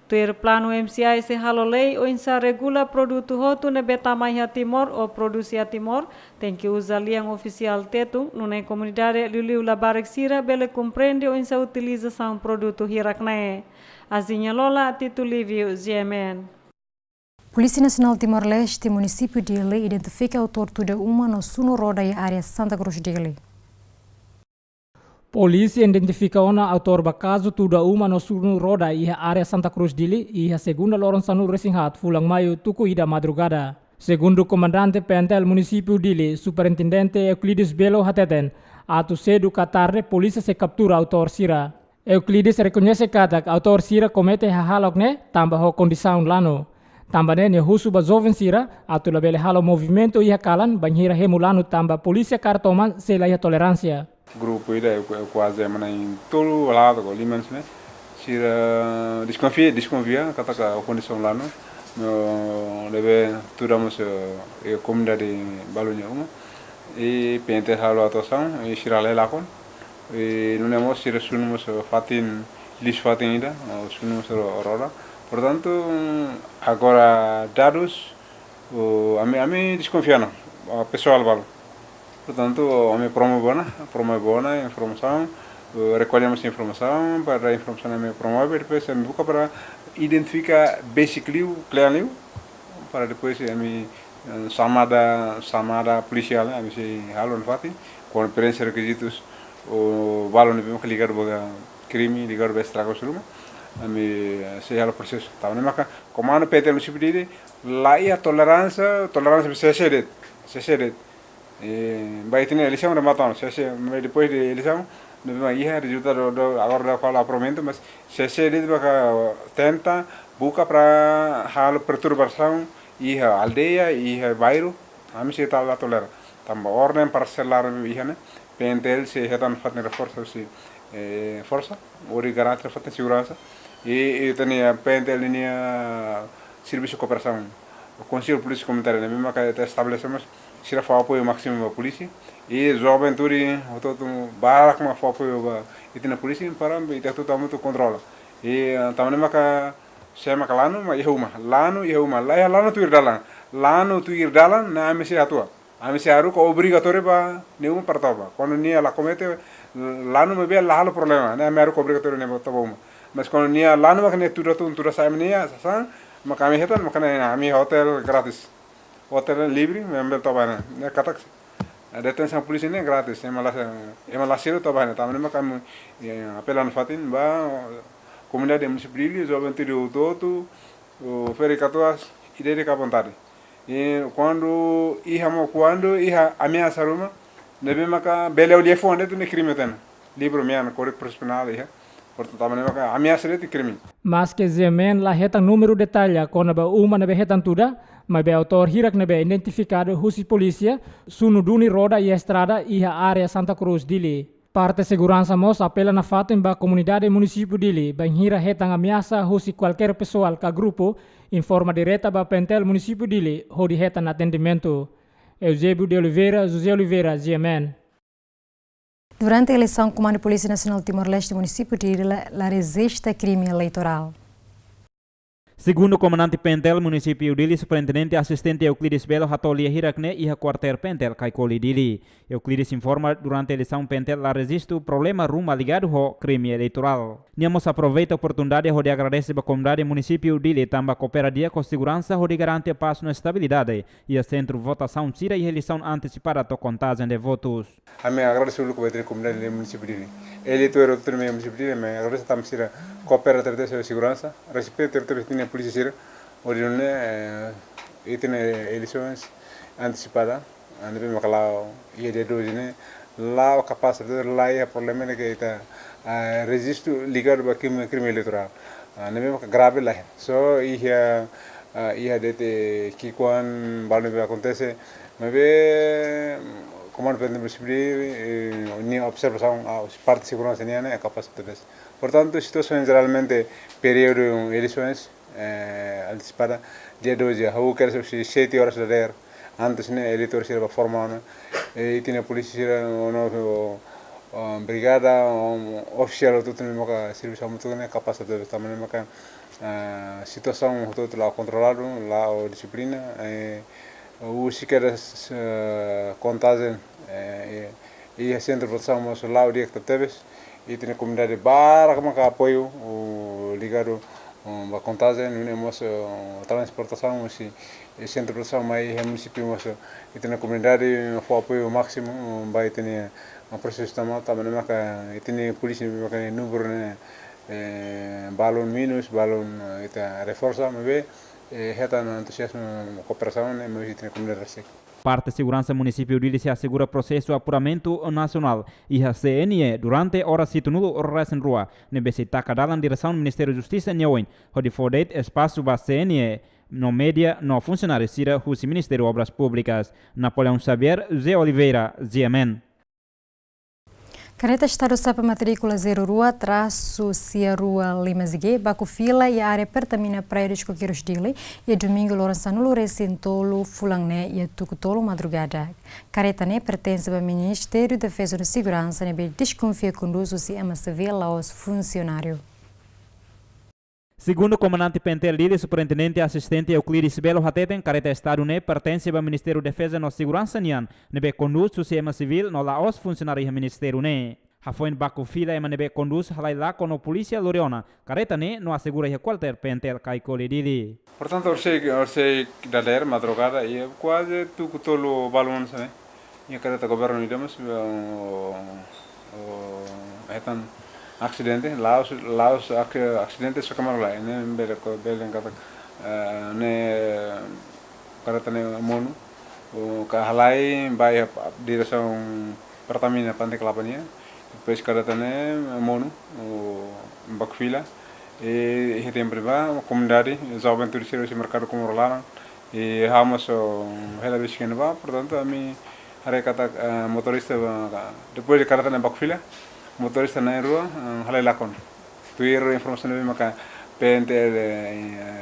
Tuer plano MCI se halo lei o insa regula produto hotu ne betamai ha Timor o produsi ha Timor, tem que usar liang oficial tetu, nune comunidade liu la barek sira bele compreende o insa utilização produto hirakne. Azinha lola titu Liviu GMN. Polícia Nacional Timor-Leste, município de Ile, identifica o autor de uma no suno roda e área Santa Cruz de Ile. Polícia identifica o autor do caso tudo uma no suno roda e área Santa Cruz de Ile e a segunda lorong sanu resinghat fulang maio tuku ida madrugada. Segundo o comandante PNTL município de Ile, superintendente Euclides Belo Hateten, atu cedo ka tarde polícia se captura autor sira. Euclides reconhece que autor sira comete halok ne tambah ho condição lano. Também ne husu ba jovem sira atu labele halo movimento ia kalan banhira hemulano tamba polícia cartoman se la tolerância. Grupo ida é quase mana em todo lado com limans né. Sira desconfia kata a condição lá no leve turamos a comunidade balunya uma e pente halo atosan e sira lela kon e não nemos sira sunumos fatin lis fatin ida sunumos aurora. Portanto, agora dados, a mim desconfiando, a pessoal vale. Portanto, me promove a informação, recolhemos a informação, para a informação me promove, depois me busca para identificar basically o cliente, para depois me chamada policial, me se halon fati, com preencher requisitos, o valor me busca ligado para crime, ligado para estrago suruma, me se halo processo. Tá, né? Mas como ano PT no subdire, lá a tolerância se cede. Baik ini eleição rematão, depois de eleição, resultado agora da qual aprovamento, mas se tenta busca para hal perturbação e a aldeia e a bairro, a mim se está lá tolera. Tamba ordem parcelar né? PNTL se retan fatner força, ori garantir fatner segurança e tem a PNTL ini serviço de cooperação, o Conselho Polícia Comunitária, né? Mesmo que estabelecemos sira fa apoio máximo da polícia e jovem turi todo barak ma fa apoio ba itina polícia para e tudo tá muito controla e também maka sema kalano ma ihuma lano tu ir dalan na mesi atua a mesi aru ko obrigatório ba nenhum partava quando nia la comete lano me be la halo problema na me aru ko obrigatório ne botava mas quando nia lano ma ne tudo sai menia sa maka me hetan maka na mi hotel grátis hotel livre, membel tabana, né? Katak, a detenção polícia nem grátis, é malaciro tabana, também mas como apelando fatin, ba comunidade municipal, jovem tiro todo, o fericatuas, ideia de vontade. E quando ia ameaça ruma, deve maka bele o telefone do crime tem, livro minha, correto profissional, portanto também maka ameaça de crime. Mas que zemen la heta número detalhe quando ba uma nebe hetan tuda, mas be autor hirak nebe identificado husi polícia sunu duni roda e estrada e a área Santa Cruz dili. Parte segurança mos apela na fato em ba comunidade município dili, ba hira hetan ameaça husi qualquer pessoal ka grupo informa direta ba pentel município dili, hodi hetan atendimento. Eusébio de Oliveira, José Oliveira, GMN. Durante a eleição, o Comando de Polícia Nacional de Timor-Leste, município de la resiste crime eleitoral. Segundo o comandante Pentel, município Dili, superintendente assistente Euclides Belo Hatolia Hirakne e a quartel Pentel Kaikoli Dili. Euclides informa durante a eleição Pentel la resiste o problema rumo ligado ao crime eleitoral. Niamos aproveita a oportunidade de agradecer a comunidade município Dili também cooperadia com segurança de garante paz na estabilidade e a centro votação tira e eleição antecipada to contagem de votos. A minha agradeço o que a comunidade do município Dili. Eleitor do município Dili, me agradeço também a cooperativa de segurança, respeito a polícia sira orine itine eleições antecipada ande makala ia de dozine lá capacidade lá é problema que está registro ligado a crime eleitoral nebe grave lá so ia de que quando balne acontece nebe comando municipal ni observação as parte de segurança nem é capacidade. Portanto, situações geralmente período eleições antecipada dia 12 how quer ser 7 horas da der antes né eleitor será formado e tinha polícia no brigada oficial tudo no moca serviço muito né capacidade também moca situação tudo lá controlado lá a disciplina o sequer contagem e a centro de votação mas lá o dia que teve e tinha comunidade barra como apoio ligado a contagem, não temos transportação, o centro de produção, mas o município, e tem a comunidade, o apoio máximo, vai ter um processo também, e tem a polícia, número, balão minus, balão, reforça, mas reta no entusiasmo, cooperação, mas tem a comunidade. Parte segurança município Dili se assegura processo apuramento nacional e a CNE durante hora situnulo ores rua nebe taka dalam direção Ministério Justiça nyawen hodi fodet espaço ba CNE no media no funcionário sira husi Ministério Obras Públicas. Napoleão Xavier, Zé Oliveira, GMN. Careta Estado Sapa matrícula 0 Rua, traço Cia Rua Limazigue, Baco Fila e a área pertamina Praia dos Coqueiros Dili e domingo Lourençano Recintolo, Fulangne e Tucutolo Madrugada. Careta ne pertence ao Ministério da Defesa e Segurança e desconfia conduz-se a MSV aos funcionários. Segundo o comandante Pentel Lili, superintendente assistente Euclides Belo Hateten, careta Estado ne pertence ao Ministério da Defesa no Segurança Nian, nebe conduz o sistema civil no laos funcionário do Ministério ne. Hafoin baku fila ema nebe conduz halai lá com a polícia Loriona, careta ne no assegura o quartel Pentel Kaikole Lili. Portanto, orsei da daerah madrugada e quase tudo tolo balon sabe. E careta governo idamos etan accidente, laos accidente sekamar lá, né belen kata ne karata ne monu o kahalai vai direção Pertamina Pantai Kelapanya, depois karata ne monu o bakfila e tem priva comunidade jovem turismo se mercado como rolar e vamos hela bisken va, portanto a mim hari kata motorista depois de karata ne bakfila motorista na rua halai lakon tuir informasi nabi maka PNT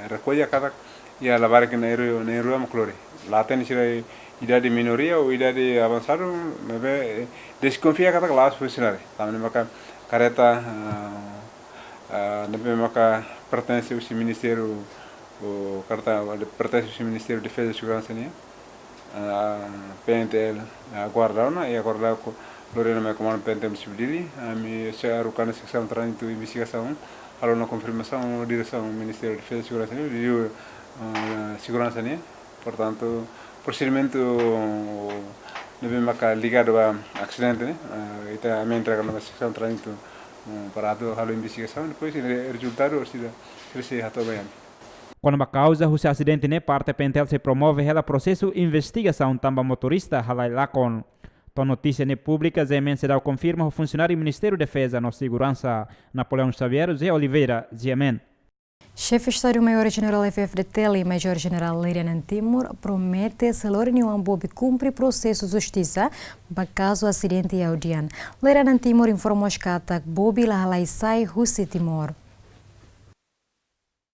recolhe cada e a lavar que na rua maclore lá tem sira idade minoria ou idade avançado mas desconfia cada classe funcionário também maka careta nabi maka pertence ao ministério o carta pertence ao Ministério de Defesa e Segurança né PNT guarda e agora Lorena me comando PNT Civil me searukan seção trânsito e investigação alô na confirmação direção do Ministério de Defesa e Segurança de segurança né portanto procedimento deve marcar ligado a acidente né está me entrega na seção trânsito para a investigação depois o resultado se rato bem. Quando a causa do acidente ne parte Pentel se promove ela processo investigação também motorista halai lakon. A notícia ne pública Zemen Sedal confirma o funcionário do Ministério da Defesa na Segurança Napoleão Xavier Zé Oliveira Zemen. Chefe Estado-Maior-General FFDT, Major-General Lirian Timur, promete se Lorian Bobi cumpre processo de justiça para caso acidente e audian. Lirian Timur informou que Bobi lá sai Husi Timor.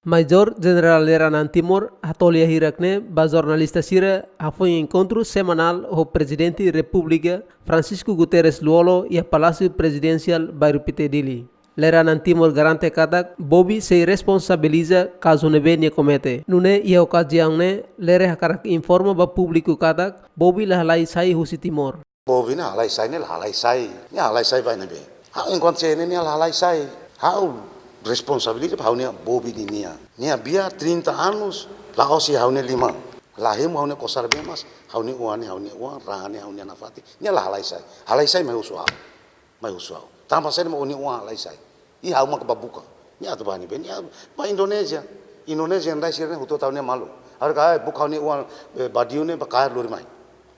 Major General Leranan Timor hatolia hirakne ba jornalista sira foi encontro semanal o presidente da República Francisco Guterres Luolo e a Palácio Presidencial bairro Pitedili. Leranan Timor garante kada Bobi se responsabiliza caso nebe ne comete. Nune e ocasião ne lere hakarak informa ba público kada Bobi lahalai sai Husi Timor. Bobi na halai sai ne lahalai sai. Ni halai sai ba nebe. Ha enquanto se ne lahalai sai. Ha responsabilidade para a Bobi de Nia bia 30 anos lá o se haune 5 lá hemu haune kosar bem mas haune uan rane haune na fati Nia lá halai sai mai usual tambah saya mau uan halai sai I hau mak babuka Nia tu bani ben Nia pa Indonesia ndai sirne huto tahun malu har ka buk haune uan badiu ne bakar lori mai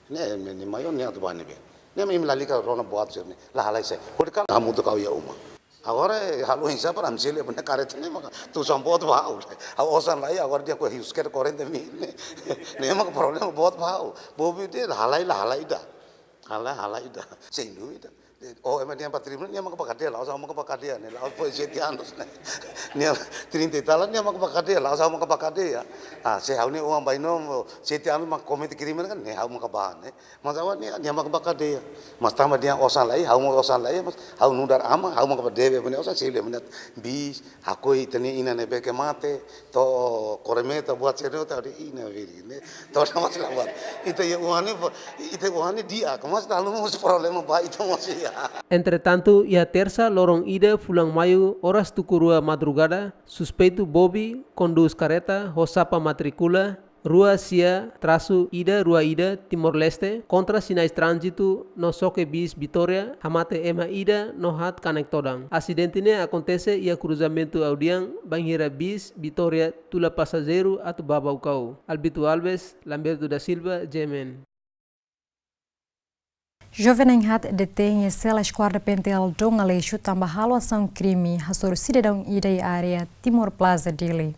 ne mayo Nia tu bani ben Nia mai lalika rona buat sirne lah halai sai kodika kamu tu kau ya Agora halu hinsa para amsile punya karet ne maka tu sampot bau osan lai agora dia ko hiusker 40 mil ne maka problem बहुत bau Bobi dia halai dah sendu ida oh emang dia 4 mil dia maka pakadia lah sama maka pakadia ne lah foi 7 anos ne 30 talan dia maka pakadia lah sama maka pakadia se hau ne uang baino 7 anos maka komite kiriman kan ne hau maka bahan ne masawa ne dia maka pakadia mas tama dia osan lai hau mas hau nudar ama hau maka debe punya osan sile menat bis hakoi tani ina ne beke mate to koremeta buat seno tadi ina veri ne to sama selamat itu ya uangnya dia kemas lalu mus problema ba itu masih. Entretanto, e a terça, lorong ida fulang maio, horas tukurua madrugada, suspeito Bobi conduz careta, hosapa matricula, rua sia, traço ida, rua ida, Timor-Leste, contra sinais trânsito, no soque bis Vitória, hamate ema ida, no hat conectodang. Acidente ne acontece e a cruzamento audiang, banheira bis Vitória, tula passageiro, atu babaucau. Albito Alves, Lamberto da Silva, Jemen. Jovem hat detém cela esquadra Pentel Dong Aleixo também ação crime hasor cidadão idei área Timor Plaza Dili.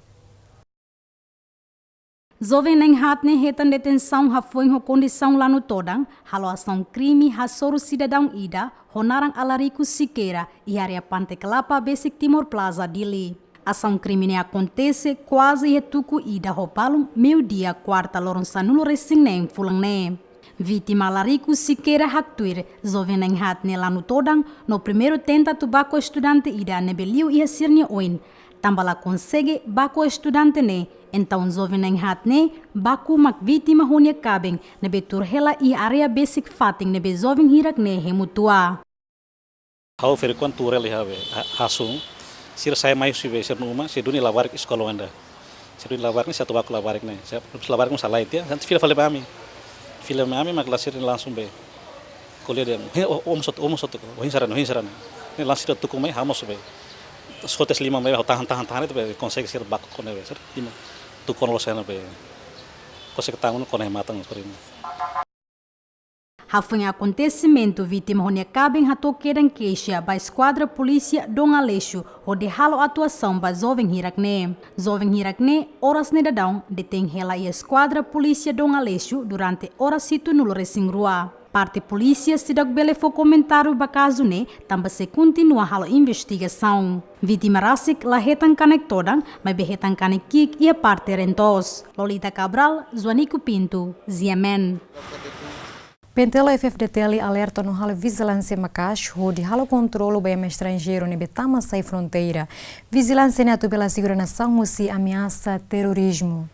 Jovem hat ne retan detenção hafoi ho condição lá no todang ação crime hasor cidadão ida honarang alarico Siqueira e área Pantai Kelapa Basic Timor Plaza Dili. Ação crime acontece quase etuku ida hopalum meio-dia quarta loronsanulo resinem fulang ne. Vítima Larico Siqueira Haktuir, jovem hat ne lá no todang, no primeiro tenta tubaco estudante ida nebeliu e a sirne oin. tambala consegue baco estudante ne, então jovem nem hat ne, baco mak vítima honia cabem, nebe turhela e area basic fating nebe jovem hirak ne hemutua. Hau frequent turel have hasung, sir saya mai sibe sir numa, sir duni lawarik sekolah anda. Sir duni lawarik satu baku lawarik ne, saya lawarik salah itu ya, nanti film kami mak lasir langsung be. Kuliah dia, om sot, wahin saran. Ini langsir tukung mai hamos be. Sotes 5 mai tahan itu be, konsek sir baku kone be, sir. Ima tukon lo sana be. Konsek tangun kone matang seperti ini. Hafung acontecimento vítima honia cabem rato quedan queixa ba esquadra polícia Dom Aleixo onde halo atuação ba jovem hirakne. Jovem hirakne horas nedadão detém hela e esquadra polícia Dom Aleixo durante horas situ nulo resingrua. Parte polícia se dá bele for comentário ba caso ne, também se continua halo investigação. Vítima rasik lahetan conectodan, mas behetan kanekik e a parte rentos. Lolita Cabral, Joanico Pinto, Ziamen. Pentelo FFDT alerta no halo vigilância macas, onde halo controlo bem estrangeiro ne betama sai fronteira. Vigilância neto pela segurança se ameaça terrorismo.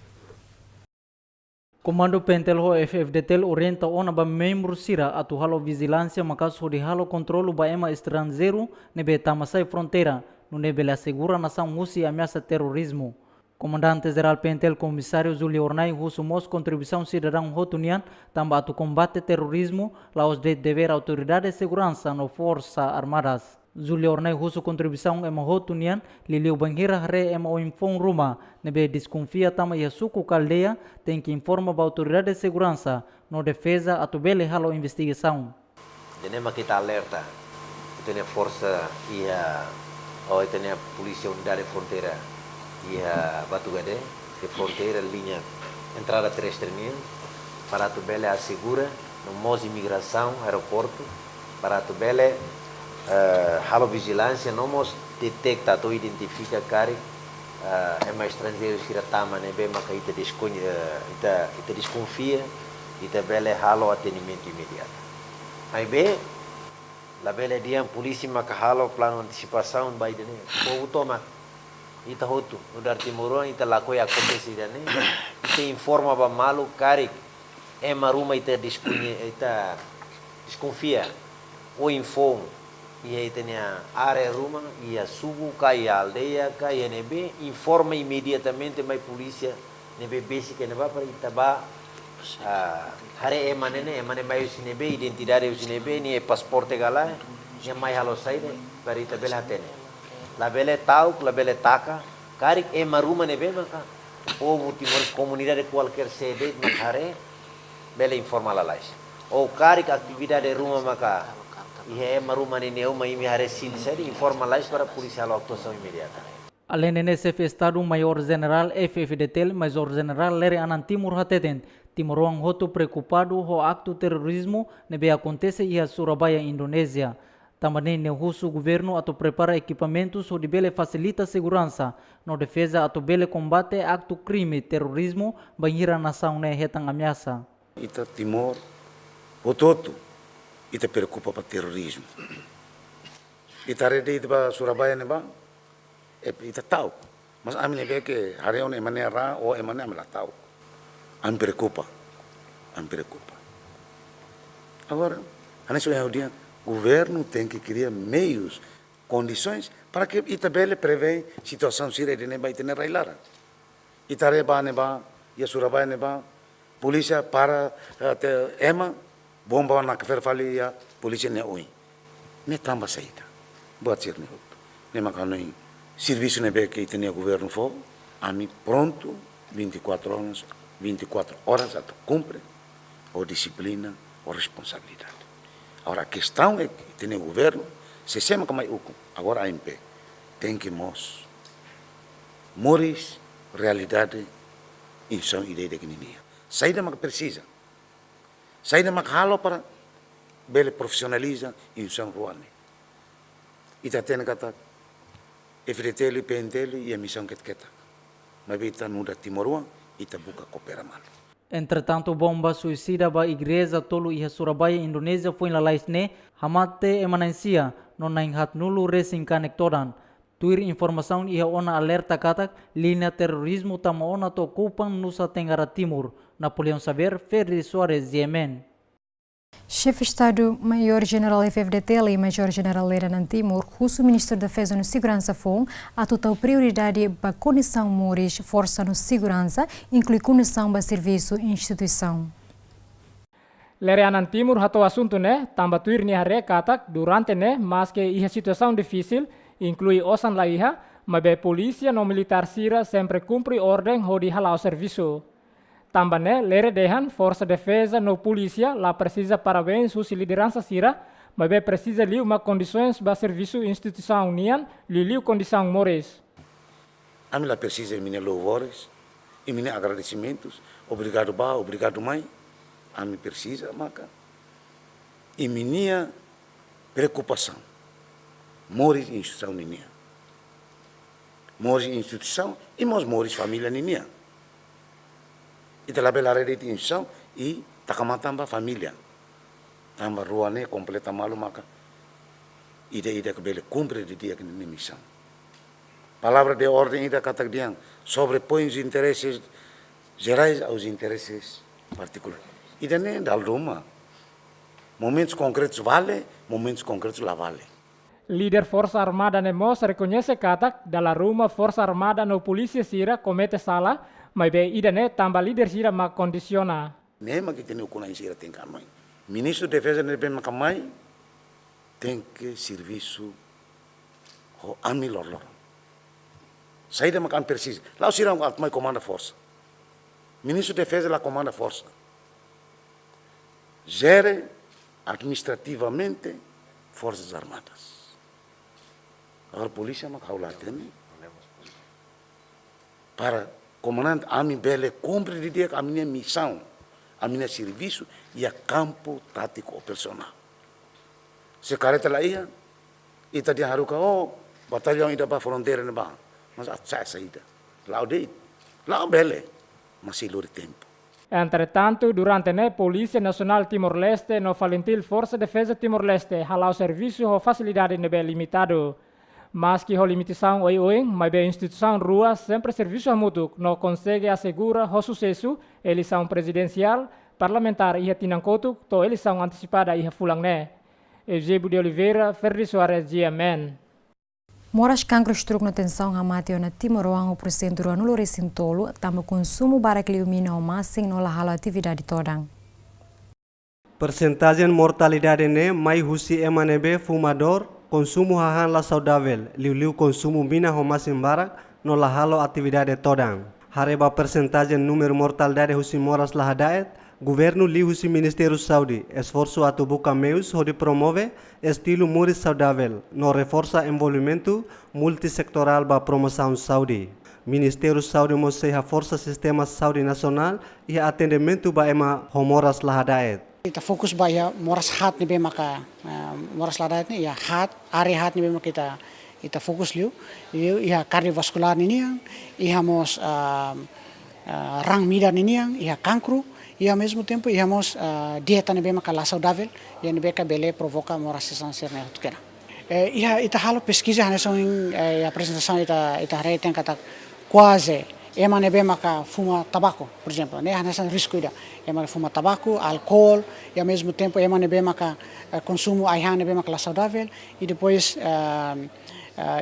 Comando Pentelo FFDT orienta ona ba membro sira atu halo vigilância macas onde halo controlo ba ema estrangeiro ne betama sai fronteira, no ne bela segurança se ameaça terrorismo. Comandante-Geral Pentel Comissário Júlio Ornai Russumos contribuição cidadão Rotunian também atu combate terrorismo laos de dever autoridade de segurança no Força Armadas. Júlio Ornai Russo contribuição ema Rotunian liliu banhira hare ema o infom ruma nebe desconfia tama ia suku caldeia tem que informa ba autoridade de segurança no defesa atu bele halo investigação. Denema kita alerta tem a força e tem a polícia unidade fronteira e a Batugade, de fronteira, linha entrada terrestre para tu bele assegura no mos imigração, aeroporto, para tu bele halo vigilância, não mos detecta, tu identifica cari é mais estrangeiro se tama né bem mas ita desconfia, ita bele halo atendimento imediato. Aí bem, la bele dia polícia maka halo plano antecipação by the povo toma ita hotu udar timuruan ita lakoi acontece dane ita informa ba malu karik maruma ita desconfia o informa e aí tem a área ruma e a subu cai a aldeia cai NB informa imediatamente mais polícia NB basic NB para ita ba hare emane mai usine identidade usine ni pasporte gala ni mai halo saide para ita bela tene. La bele tau, la bele taca, carik maruma ne bem maka, ou comunidade qualquer sede macare, bele informa la lais. Ou carik atividade ruma maka, e maruma ne neuma imi hare sin sede informa lais para policial atuação imediata. Além de NSF Estado Maior General FFDT, Major General Leri Anan Timur Hateten, Timuruang Hoto preocupado ho acto terrorismo nebe acontece e a Surabaya, Indonésia. Também o russo governo atu prepara equipamentos onde bele facilita a segurança no defesa atu bele combate acto crime terrorismo banhira nação ne hetang ameaça. Ita Timor, ototo, ita preocupa para terrorismo. Ita rede ita Surabaya ne ba, ita tahu. Mas amin ne que harion emane ra ou emane amela tahu. Am preocupa. Agora, anesso é o dia. O governo tem que criar meios, condições para que Itabele prevê situação síria de neba e tener railara. Itareba neba, e Surabaya neba, polícia para bomba na café fali a polícia ne oi. Ne tamba saída. Boa ser ne outro. Ne macanoi serviço nebe que tem o governo for, ami pronto 24 horas até cumpre ou disciplina ou responsabilidade. Agora, a questão é que tem o governo, se chama como é o agora a AMP, tem que mostrar moris, realidade, e são ideia de guininha. Saída mais precisa. Saída mais halo para bele profissionaliza e são ruane. E tá tendo kata FDT, PNT e a missão que queta. Mas bita nuda Timorua e tá buka coopera mal. Entretanto, bomba suicida ba igreja tolu iha Surabaya, Indonésia foi la laisne hamate emanancia no naing hat nulu racing connectoran. tuir informação ia ona alerta katak linha terorismo tama ona to Kupang Nusa Tenggara Timur. Napoleão Saber, Ferdi Soares, Yemen. Chefe de Estado-Maior-General FFDT e Major-General Leranan Timur, o Ministro da Defesa no Segurança FON, a total prioridade para a conexão Moris Força no Segurança, inclui conexão para serviço e instituição. Leranan Timur hato assunto né, tamba tuir ni hare katak durante né, mas que iha situação difícil, inclui osan la iha, mas be polícia no militar sira sempre cumpre ordem hodi halau serviço. Também, lere dehan, Força Defesa no Polícia, lá precisa parabéns sua liderança sira, mas bem precisa li uma condições para serviço instituição união, li condição morais. A mim lá precisa minha louvores, e minha agradecimentos, obrigado ba, obrigado mãe, a mim precisa, maca, e minha preocupação, morais instituição união, morais instituição e morais família união. Ita la bela rede di instituição e takamatamba família. Tamba ruane completa malu maka. Ida que bele cumpre de dia que nem missão. Palavra de ordem ida kata diang sobrepõe os interesses gerais aos interesses particulares. Ida nem dal ruma. Momentos concretos vale, momentos concretos la vale. Líder Força Armada Nemos reconhece katak dalla Ruma Força Armada no Polícia Sira comete sala, mas be ida ne tamba líder Sira ma condiciona. Nema que tem o kuna Sira tem que mãe. Ministro de Defesa ne bem makamai tem que serviço o ami lor. Saída makam precisa. Lá o Sira mai comanda força. Ministro de Defesa lá comanda força. Gere administrativamente Forças Armadas. Agora a polícia não causa para comandante a mim bele cumpre de dia a minha missão, a minha serviço e a campo tático operacional. Se careta lá ia, e tá de haruka batalhão ida para fronteira ne ba, mas a saída. Lá o dei, lá o bele, mas se lure tempo. Entretanto, durante a Polícia Nacional Timor-Leste no Valentil Força Defesa Timor-Leste halau serviço ou facilidade nebe limitado. Mas que a limitação oi, mas a instituição rua sempre serviço mútuo não consegue assegurar o sucesso, eleição presidencial, parlamentar e tinangkotu, to eleição antecipada e fulang né. Eusébio de Oliveira, Ferdi Soares, GMN. Moras cancro estruk na tensão amatio na Timor-Leste o presente no Lorecintolo, tamo consumo barakliumina o masing no lahalo atividade todang. Percentagem mortalidade ne mai husi emanebe fumador, consumo hahan la saudável, liu consumo mina o masing barak no lahalo atividade todang. Hareba percentagem número mortalidade husi moras lahadaet, governo liu husi Ministério Saudi, esforço atu buca meus hodi promove estilo muris saudável, no reforça envolvimento multissectoral ba promoção Saudi. Ministério Saudi moseha força sistema Saudi nacional e atendimento ba ema homoras lahadaet. Kita fokus ba ya moras hat ni be maka moras lahadaet ni ya hat area hat ni be maka kita fokus liu ya cardiovascular ni yang ihamos rang mida ni yang ya cancro e ao mesmo tempo íamos dieta nebe maka saudável e nebe ka bele provoca moração serna tukera ita halo pesquisa haneson a apresentação ita rete kata quase ema nebe maka fuma tabaco por exemplo né haneson risco ida ema fuma tabaco álcool e ao mesmo tempo ema nebe maka consumo aihan nebe maka saudável e depois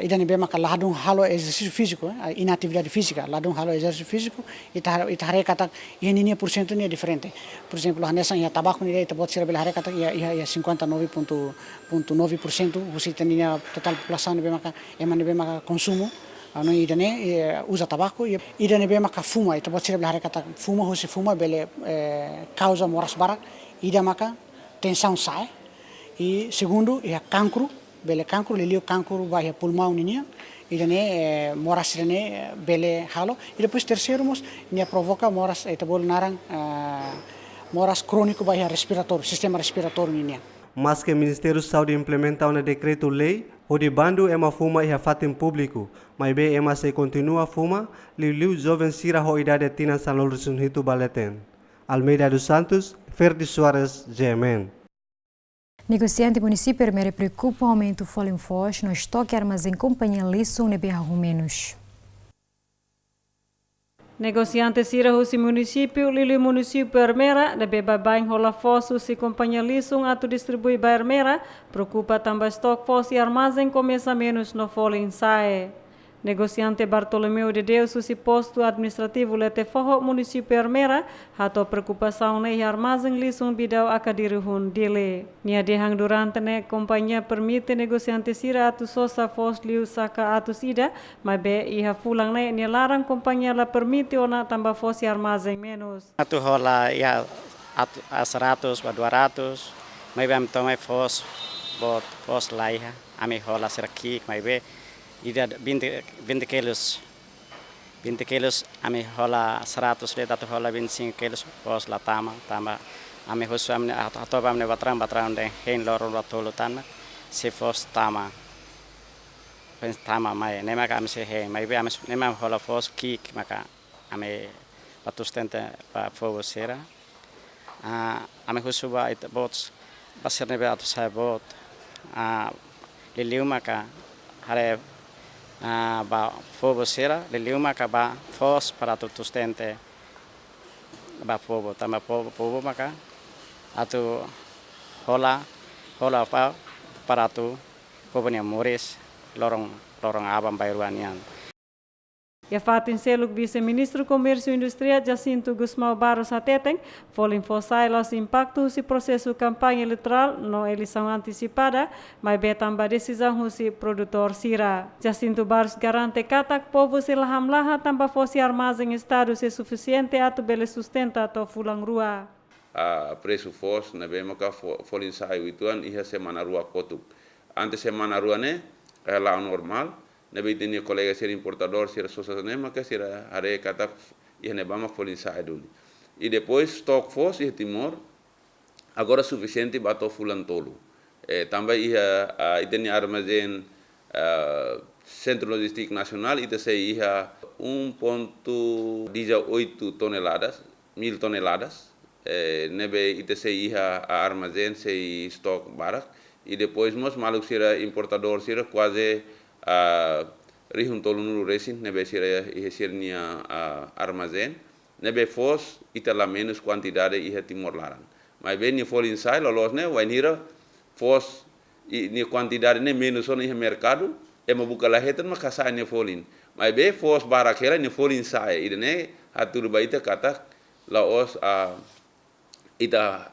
ida nebe maka ladung halo exercício físico inatividade física ladung halo exercício físico ita hare kata ini porcento ni diferente por exemplo hanesan ya tabaco ni ita pode ser bela hare kata ya 59.9% você tem total população nebe maka ema nebe maka consumo ano ida ne usa tabaco ida nebe maka fuma ita pode ser bela hare kata fuma você fuma bele causa moras barak ida maka tensão sai e segundo é cancro bele cancro lelio cancro vai pulmão ninia e ne moras ne bele halo e depois terceiro mos ne provoca moras eta bol narang moras crônico vai respiratório sistema respiratório ninia. Mas que o Ministério Saudi implementa um decreto-lei onde bando ema fuma e fatem público, mas bem ema se continua fuma, liu jovem sira ho idade tina San Lorenzo hitu baleten. Almeida dos Santos, Ferdi Soares, GMN. Negociante município me preocupa o aumento folha no estoque armazém companhia Lisson nebe menos. Negociante Sira Husi município, Lili município Ermera, nebe babain rola fosso si companhia Lisson atu distribui ba Ermera, preocupa também estoque fosse armazém começa menos no folha sae. Negociante Bartolomeu de Deus, susi posto administrativo lete forro município Ermera, hato preocupação ne armazém Lisson bidau akadirihun dile. Nia dehang durante ne companhia permite negociante Sira atu sosa fos liu saka atu sida, mas be iha fulang ne larang companhia la permite ona tambah fosi armazém menos. Atu rola ia atu 100 ba 200, mas be am tomai fos bot fos laiha, ami rola seraki, mas be ida 20 kilos ami rola 100 le tatu rola 25 kilos pos la tama ami husu amne atoba amne batram de hen loro batolo tanma se fos tama mai nema kami se he mai be ami nema rola fos kik maka ami patustente pa fogo sera ami husu ba it bots baserne be atu sai bot liliu maka hare ba fogo sera liliu maka ba fos para tu tustente ba fogo tama fogo maka atu hola pa para tu fogo ni moris lorong abam bairuanian. Ya fatin seluk vice-ministro Comércio e Indústria Jacinto Gusmão Barros Hateteng, folim fosai los impacto si processo campanha eleitoral no eleição antecipada, mas be tambah decisão husi produtor sira. Jacinto Barros garante katak povo se laham-laha tambah fosi armazém estado se suficiente atu bele sustenta atau fulang rua. Preço fos na bem maka folim sai ituan iha semana rua kotuk. Ante semana rua ne lá normal. Nabi tini colega ser importador, ser associação, mas que ser are kata ia nebama folin sai dulu. E depois stock force e Timor agora suficiente bato fulan tolo. Também ia iteni armazém Centro Logístico Nacional ita sei ia 1.18 toneladas, 1000 toneladas. Nebe ita sei ia armazém sei stock barak. E depois mos maluk ser importador ser quase rihun tolu nulu resin nebe sirnia armazém nebe fos itala menos quantidade iha Timor Laran mas bem ni folin sai lolos ne wainira fos ni quantidade ne menos on iha mercado ema buka lahetan maka sai ne folin mas be fos barakela ni folin sai idene hatur baita kata laos ita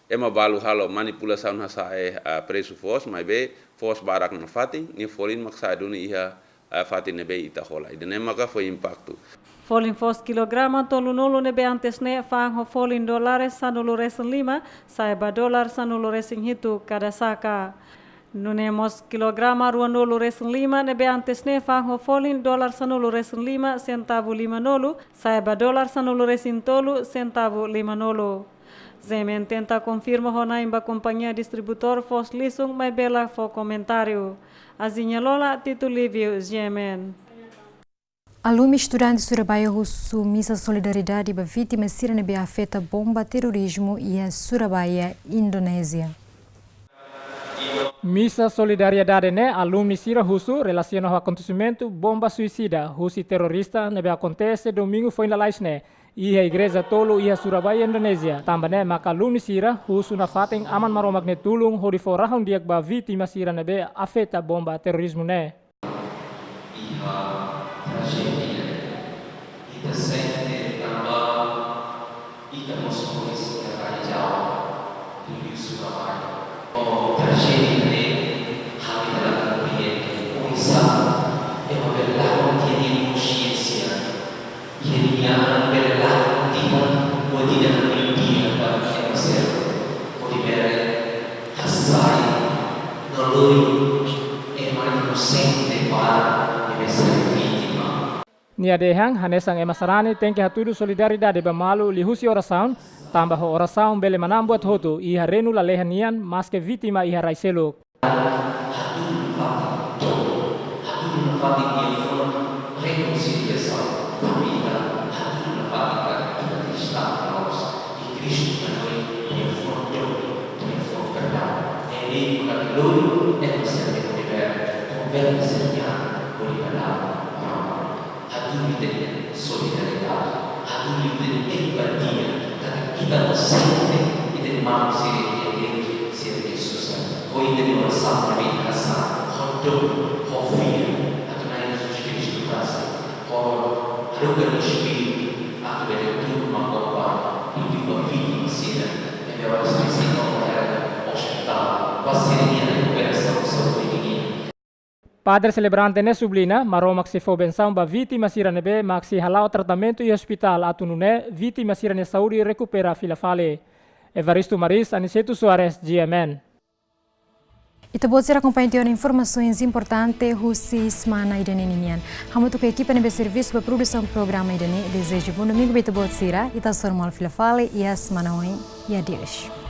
ema balu halo manipulação hasa preço fos mas be fos barak na fati ni folin maksa duni iha fati nebe ita hola idene maka foi impacto folin fos kilograma tolu nolo nebe antes ne fang ho folin dólares sanolo resen 5 saiba dolar sanolo resen hitu kada saka nunemos kilograma rua nolo resen 5 nebe antes ne fang ho folin dolar sanolo resen 5 centavo 5 nolo saiba dolar sanolo resen tolu centavo 5 nolo. Zemen tenta confirma honaim ba companhia distributor Fos Lisung mai bela fo comentário. Azinha Lola Tito Livio Zemen. Alunos estudantes Surabaya Russo misa solidariedade ba vítima sira nebe afeta bomba terrorismo e a Surabaya Indonésia. Misa solidariedade ne alumni Sira Russo relaciona ao acontecimento bomba suicida Russo terrorista nebe acontece domingo foi na laisne. Ia igreja tolo ia Surabaya Indonesia. Tambane maka alumni Sira Russo na fating aman maromak ne tulung hori forahon diak ba vítima Sira nebe afeta bomba terorismo ne. Iha tragedia ita sente tambah ita moscovis kerajaan di Surabaya. Oh tragedia ne kami dalam proyek Uisa yang berlaku di Indonesia. Yang berlaku di Wadidang India dan Mesir. Odibere Hasai Noloi emang inocente para ser vítima. Nia dehang hanesang emasarani tengke hatudu solidariedade bamalu lihusi orasaun tambah orasaun bele manambuat hotu iha renu la lehanian maske vítima iha raiseluk. Hatudu fatik ia form reconciliação família hatudu fatik kita Islam terus di Kristus menoi ia form tem solidariedade, hati tem empatia, karena kita bersama e tem mau siri sosial. Kau ini orang lebih rasa hidup, hofia, atau naik Kristus rasa. Kau harga espírito, atau dari tubuh mengubah hidup vida sira. Yang harus disinggung oleh hospital, pasirnya recuperação saúde ini. Padre celebrante ne sublina, maro maxi fo benção ba vítima sira nebe maxi halau tratamento e hospital atu nune vítima sira ne saúde recupera fila fale. Evaristo Maris, Aniceto Soares, GMN. Itu buat ser acompanhando informações importantes husi semana idane ninian. Hamu tu equipa nebe serviço para produção programa idane. Desejo bom domingo beta buat sira. Ita sormal fila fale e a semana hoje e adeus.